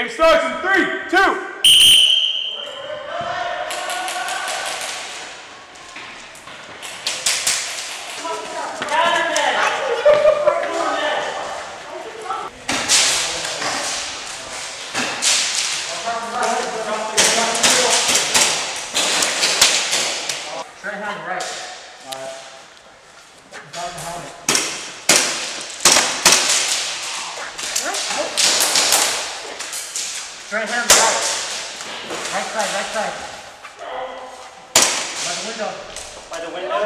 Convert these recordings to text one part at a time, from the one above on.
Game starts in 3, 2. Straight hand right. Without the helmet. Straight hand right. Right side, right side. By the window. By the window?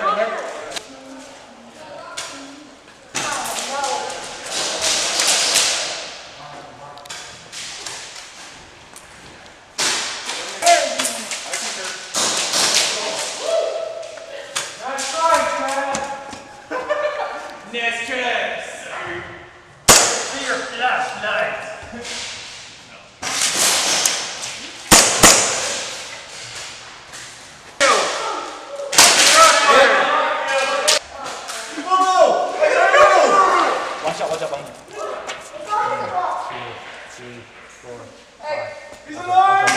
Nice try. See your flashlight. Watch out, behind you. 1, 2, 3, 4, 5. He's alive!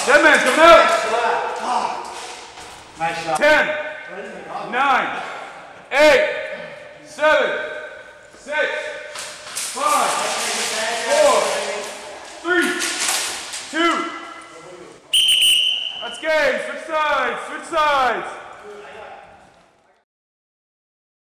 Dead man, come out! Nice shot. 10, 9, 8, 7, 6, 5, 4, 3, 2. That's game. Switch sides. Switch sides.